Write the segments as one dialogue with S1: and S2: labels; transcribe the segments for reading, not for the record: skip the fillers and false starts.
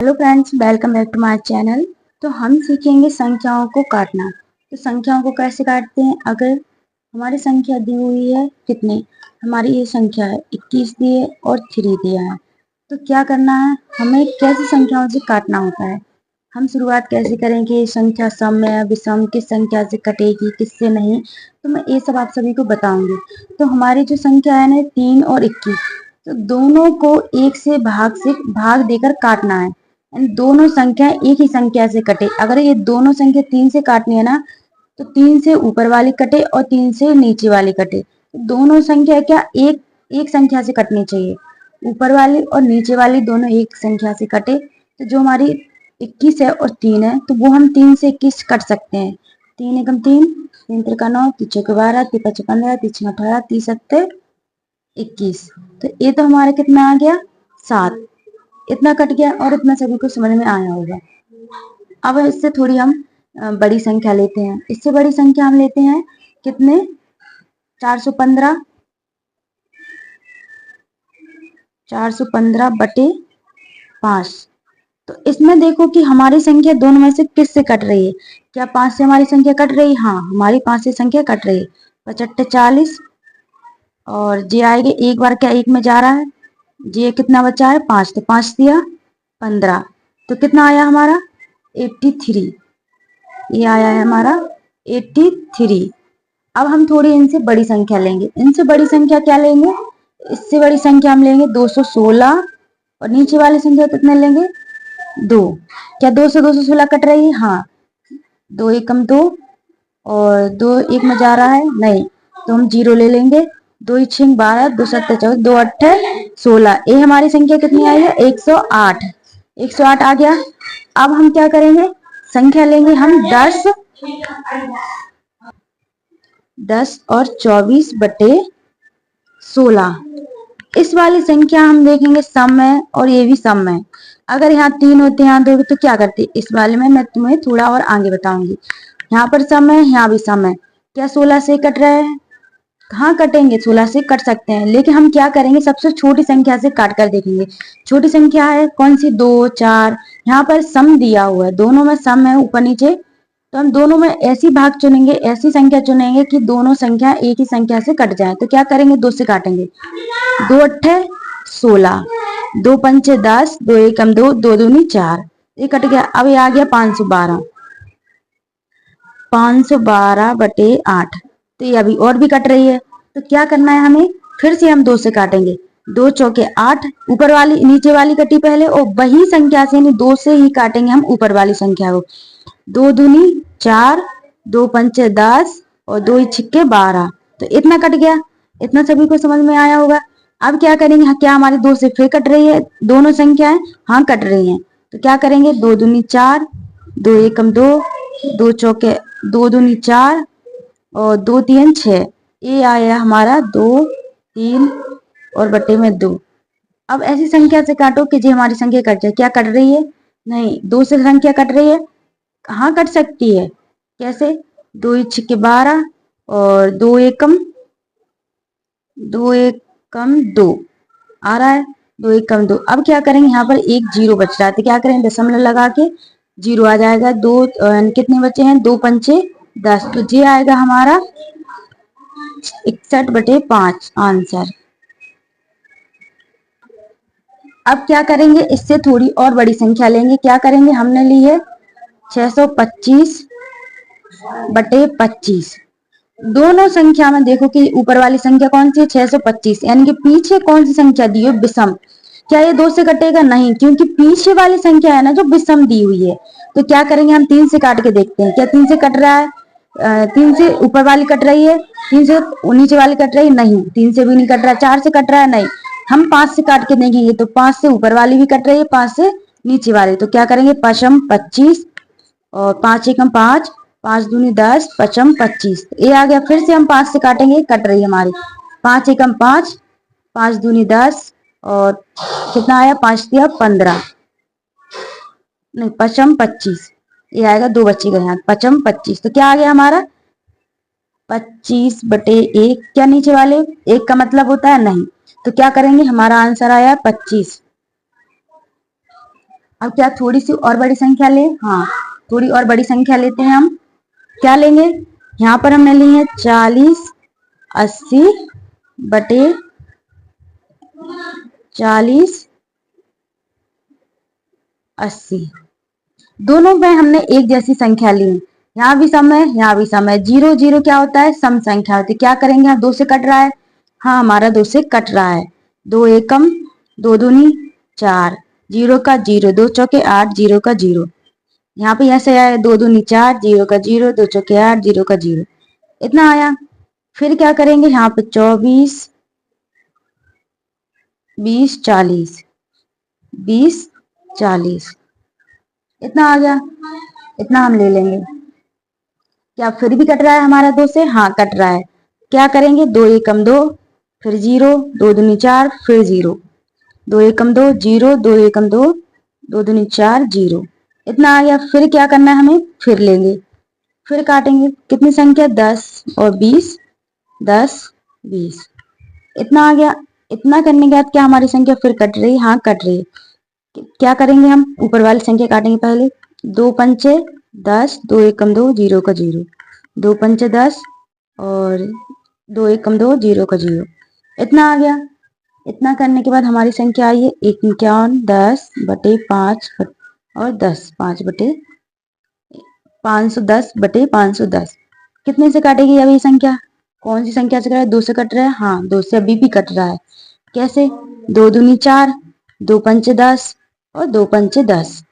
S1: Hello friends, welcome back to my channel. तो हम सीखेंगे संख्याओं को काटना। तो संख्याओं को कैसे काटते हैं। अगर हमारी संख्या दी हुई है, कितनी हमारी ये संख्या है 21 दी है और 3 दिया है, तो क्या करना है, हमें कैसी संख्याओं से काटना होता है। हम शुरुआत कैसे करेंगे, संख्या सम है विषम, किस संख्या से कटेगी किससे नहीं, तो मैं ये सब आप सभी को बताऊंगी। तो हमारी जो संख्या है ना 3 और 21, तो दोनों को एक से भाग देकर काटना है। दोनों संख्या एक ही संख्या से कटे। अगर ये दोनों संख्या 3 से काटनी है ना, तो 3 से ऊपर वाली कटे और 3 से नीचे वाली कटे। तो दोनों संख्या क्या एक एक संख्या से कटनी चाहिए। ऊपर वाली और नीचे वाली दोनों एक संख्या से कटे। तो जो हमारी 21 है और 3 है, तो वो हम 3 से 21 कट सकते हैं। 3 एकम 3, 3 त्रिका 9, 3 चौके 12, 3 पचे 15, 3 छः 18, 3 सत्ते 21। तो ये तो हमारा कितना आ गया 7। इतना कट गया और इतना सभी को समझ में आया होगा। अब इससे थोड़ी हम बड़ी संख्या लेते हैं। इससे बड़ी संख्या हम लेते हैं कितने, 415। 415 बटे 5। तो इसमें देखो कि हमारी संख्या दोनों में से किस से कट रही है। क्या 5 से हमारी संख्या कट रही है? हाँ, हमारी 5 से संख्या कट रही है। 55 40 और जे आएगा एक बार, क्या एक में जा रहा है, जे कितना बचा है 5, तो 5 दिया 15, तो कितना आया हमारा 83। ये आया है हमारा 83। अब हम थोड़ी इनसे बड़ी संख्या लेंगे। इनसे बड़ी संख्या क्या लेंगे, इससे बड़ी संख्या हम लेंगे 216 और नीचे वाली संख्या कितने लेंगे 2। क्या 2 से 216 कट रही है? हाँ, 2 एकम 2 और 2 एक में जा रहा है नहीं, तो हम 0 ले लेंगे। 2 6 12, 2 7 14, 2 8 16। ये हमारी संख्या कितनी आई है 108। 108 आ गया। अब हम क्या करेंगे, संख्या लेंगे हम 10 और 24 बटे 16। इस वाली संख्या हम देखेंगे सम है और ये भी सम है। अगर यहाँ 3 होते यहाँ 2 तो क्या करते, इस वाले में मैं तुम्हें थोड़ा और आगे बताऊंगी। यहाँ पर सम है, यहाँ भी सम है। क्या 16 से कट रहा है? हाँ कटेंगे, 16 से कट सकते हैं, लेकिन हम क्या करेंगे, सबसे छोटी संख्या से काट कर देखेंगे। छोटी संख्या है कौन सी, 2 4। यहाँ पर सम दिया हुआ है, दोनों में सम है ऊपर नीचे, तो हम दोनों में ऐसी भाग चुनेंगे, ऐसी संख्या चुनेंगे कि दोनों संख्या एक ही संख्या से कट जाए। तो क्या करेंगे, 2 से काटेंगे। 2 अट्ठे 16, 2 पंचे 10, 2 एकम 2, 2 दूनी 4, ये कट गया। अब ये आ गया 512। 512 बटे 8। तो ये अभी और भी कट रही है, तो क्या करना है हमें, फिर से हम 2 से काटेंगे। 2 चौके 8, ऊपर वाली नीचे वाली कटी पहले और वही संख्या से 2 से ही काटेंगे हम ऊपर वाली संख्या को। 2 दूनी 4, 2 पंचे 10 और 2 छिक्के 12। तो इतना कट गया। इतना सभी को समझ में आया होगा। अब क्या करेंगे, हाँ, क्या हमारी 2 से फिर कट रही है दोनों संख्याएं? हाँ कट रही हैं। तो क्या करेंगे, 2 दूनी 4, 2 एकम 2, 2 चौके 2 दूनी 4 और 2 तीन 6। ये आया हमारा 2 3 और बटे में 2। अब ऐसी संख्या से काटो कि जो हमारी संख्या कट जाए। क्या कट रही है? नहीं, 2 से संख्या कट रही है। कहाँ कट सकती है, कैसे, 2 छिक्के 12 और 2 एकम 2 आ रहा है, 2 एकम 2। अब क्या करेंगे, यहाँ पर एक 0 बच रहा है, तो क्या करेंगे, दशमलव लगा के 0 आ जाएगा। 2 कितने बचे हैं, 2 पंचे 10, तो ये आएगा हमारा 61 बटे 5 आंसर। अब क्या करेंगे, इससे थोड़ी और बड़ी संख्या लेंगे। क्या करेंगे, हमने ली है 625 बटे 25। दोनों संख्या में देखो कि ऊपर वाली संख्या कौन सी है 625, यानी कि पीछे कौन सी संख्या दी है विषम। क्या ये 2 से कटेगा? नहीं, क्योंकि पीछे वाली संख्या है ना जो विषम दी हुई है। तो क्या करेंगे, हम 3 से काट के देखते हैं। क्या 3 से कट रहा है? 3 से ऊपर वाली कट रही है, 3 से नीचे वाली कट रही है, नहीं। 3 से भी नहीं कट रहा। 4 से कट रहा है, नहीं। हम 5 से काट के देखेंगे, तो 5 से ऊपर वाली भी कट रही है, 5 से नीचे वाली। तो क्या करेंगे, पचम 25 और 5 एकम 5, 5 दूनी 10, पचम 25। ये आ गया। फिर से हम 5 से काटेंगे, कट रही है हमारी। 5 एकम 5, 5 दूनी 10 और कितना आया, 5 दिया 15, नहीं पचम 25। ये आएगा, 2 बच्चे गए यहाँ, पचम 25। तो क्या आ गया हमारा 25 बटे 1। क्या नीचे वाले 1 का मतलब होता है नहीं, तो क्या करेंगे, हमारा आंसर आया 25। अब क्या थोड़ी सी और बड़ी संख्या ले? हाँ, थोड़ी और बड़ी संख्या लेते हैं हम। क्या लेंगे? यहाँ पर हमने ली है 40 80 बटे 40 80। दोनों में हमने एक जैसी संख्या ली। यहाँ भी सम है, यहाँ भी सम है। 0 0 क्या होता है? सम संख्या होती है। क्या करेंगे? हम 2 से कट रहा है। हाँ, हमारा 2 से कट रहा है। 2 एकम 2 दूनी 4, 0 का 0, 2 चौके 8, 0 का 0। यहाँ पे ऐसे आया 2 दूनी 4, 0 का 0, 2 चौके 8, 0 का 0। इतना आया। फिर क्या करेंगे? यहाँ पे 24 20 40 20 40 इतना आ गया। इतना हम ले लेंगे। क्या फिर भी कट रहा है हमारा 2 से? हाँ, कट रहा है। क्या करेंगे? 2 एकम 2, फिर 0, 2 दूनी 4, फिर 0, 2 एकम 2 0, 2 एकम 2, 2 दूनी 4 0। इतना आ गया। फिर क्या करना है हमें? फिर लेंगे, फिर काटेंगे। कितनी संख्या? 10 और 20, 10 20। इतना आ गया। इतना करने के बाद क्या हमारी संख्या फिर कट रही? हाँ, कट रही है। क्या करेंगे? हम ऊपर वाली संख्या काटेंगे पहले। 2 पंचे 10, 2 एकम 2, 0 का 0, 2 पंचे 10 और 2 एकम 2, 0 का 0। इतना आ गया। इतना करने के बाद हमारी संख्या आई है 51 10 बटे 5 और 10 5 बटे 510 बटे 510। कितने से काटेगी अभी संख्या? कौन सी संख्या से कट रहा है? 2 से कट रहा है। हाँ, 2 से अभी भी कट रहा है। कैसे? 2 दूनी 4, 2 पंचे 10 और 2 पंचे 10।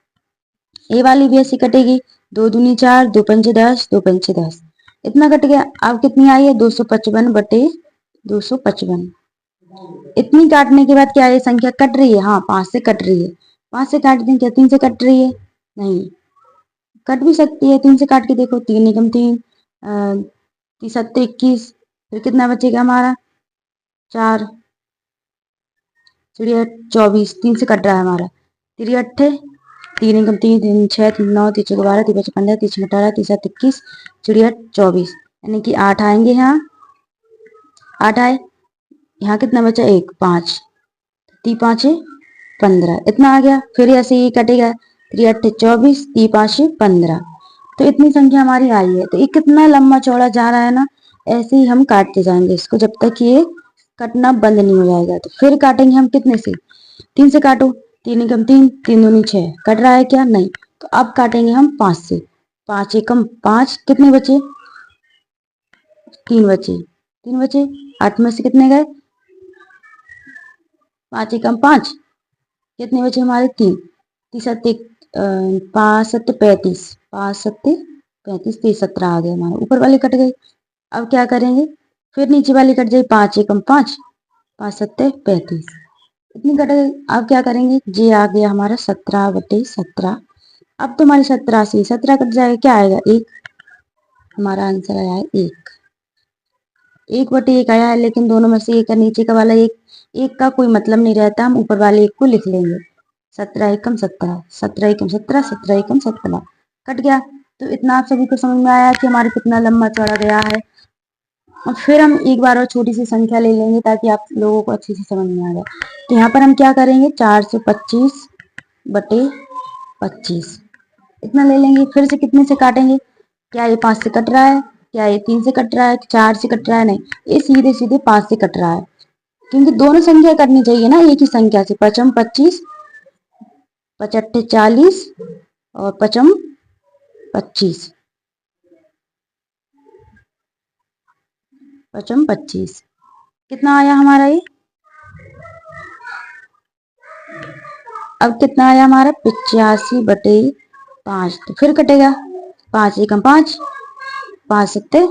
S1: ये वाली भी ऐसी कटेगी। 2 दूनी 4, 2 पंचे 10, 2 पंचे 10। इतना कट गया। अब कितनी आई है? 255 बटे 255। इतनी काटने के बाद क्या ये संख्या कट रही है? हाँ, 5 से कट रही है। 5 से काट दें, क्या 3 से कट रही है? नहीं, कट भी सकती है। 3 से काट के देखो। 3 एकम 3, 3 सत्ते 21। फिर कितना बचेगा हमारा? 4 चिड़िया 24। 3 से कट रहा है हमारा। 3 अट्ठे 3 एकम 3, 3 6, 3 9, 3 चौके 12, 3 5 15, 3 6 18, 3 7 21, चिड़िया 24। यानी कि 8 आएंगे यहाँ। 8 आए। यहाँ कितना बचा? 1 5, 3 5 15। इतना आ गया। फिर ऐसे ही कटेगा। 3 अट्ठे 24, 3 5 15। तो इतनी संख्या हमारी आई है। तो ये कितना लंबा चौड़ा जा रहा है ना। ऐसे ही हम काटते जाएंगे इसको जब तक ये कटना बंद नहीं हो जाएगा। तो फिर काटेंगे हम कितने से? 3 से काटो। 3 एकम 3, 3 दूनी 6। कट रहा है क्या? नहीं। तो अब काटेंगे हम 5 से। 5 एकम 5। कितने बचे? 3 बचे। 3 बचे। 8 में से कितने गए? 5 एकम 5। कितने बचे हमारे? 3। 3 सत्ते 5 सत्ते 35, 5 सत्ते 35, 3 17 आ गए हमारे। ऊपर वाले कट गए। अब क्या करेंगे? फिर नीचे वाली कट जाए। 5 एकम 5, 5 सत्ते 35। इतनी कट गई। अब क्या करेंगे? ये आ गया हमारा 17 बटे 17। अब तो हमारी 17 से 17 कट जाएगा। क्या आएगा? 1। हमारा आंसर आया है 1। 1 बटे 1 आया है। लेकिन दोनों में से एक नीचे का वाला एक, एक का कोई मतलब नहीं रहता। हम ऊपर वाले एक को लिख लेंगे। 17 एकम 17, 17 एकम 17, 17 एकम 17 कट गया। तो इतना आप सभी को समझ में आया कि हमारे कितना लंबा चौड़ा गया है। और फिर हम एक बार और छोटी सी संख्या ले लेंगे ताकि आप लोगों को अच्छे से समझ में आ जाए। तो यहाँ पर हम क्या करेंगे? 425 बटे 25 इतना ले लेंगे। फिर से कितने से काटेंगे? क्या ये 5 से कट रहा है? क्या ये 3 से कट रहा है? 4 से कट रहा है? नहीं, ये सीधे सीधे 5 से कट रहा है। क्योंकि दोनों संख्या कटनी चाहिए ना एक ही संख्या से। पचम 25, पचट्ठे 40 और पचम 25, पचम 25। कितना आया हमारा ये? अब कितना आया हमारा? 85 बटे 5। तो फिर कटेगा। 5 एकम 5, 5 सत्ते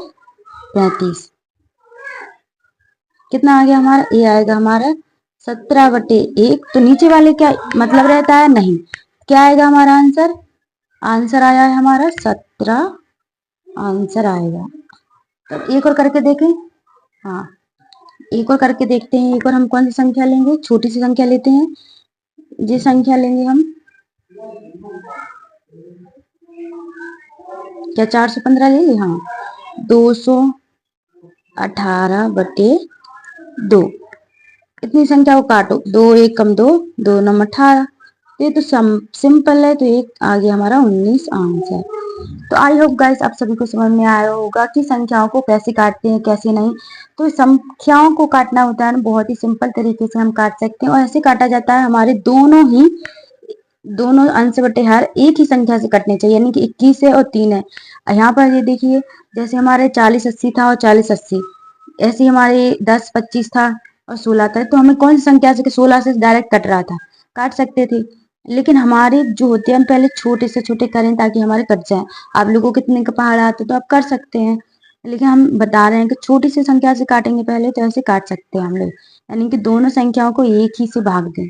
S1: 35। कितना आ गया हमारा? ये आएगा हमारा 17 बटे 1। तो नीचे वाले क्या मतलब रहता है? नहीं। क्या आएगा हमारा आंसर? आंसर आया है हमारा 17 आंसर आएगा। तो एक और करके देखें। हाँ, एक और करके देखते हैं। एक और हम कौन सी संख्या लेंगे? छोटी सी संख्या लेते हैं। ये संख्या लेंगे हम। क्या 415 ले लें? हाँ, 218 बटे 2। इतनी संख्या को काटो। 2 एकम 2, 2 नम 18, तो ये तो सिंपल है, तो एक आ गया हमारा 19 आंसर। तो आई होप गाइस आप सभी को समझ में आया होगा कि संख्याओं को कैसे काटते हैं कैसे नहीं। तो संख्याओं को काटना होता है ना, बहुत ही सिंपल तरीके से हम काट सकते हैं, और ऐसे काटा जाता है हमारे दोनों अंश बटे हर एक ही संख्या से कटने चाहिए, यानी कि 21 है और 3 है। यहाँ पर ये देखिए, जैसे हमारे 40-80 था और 40-80, ऐसे हमारे 10-25 था और 16 था, तो हमें कौन सी संख्या से, 16 से डायरेक्ट कट रहा था, काट सकते थे। लेकिन हमारे जो होते हैं, हम पहले छोटे से छोटे करें ताकि हमारे कट जाए। आप लोगों को कितने का पहाड़ आते तो आप कर सकते हैं, लेकिन हम बता रहे हैं कि छोटी सी संख्या से काटेंगे पहले, तो ऐसे काट सकते हैं हम लोग, यानी कि दोनों संख्याओं को एक ही से भाग दें।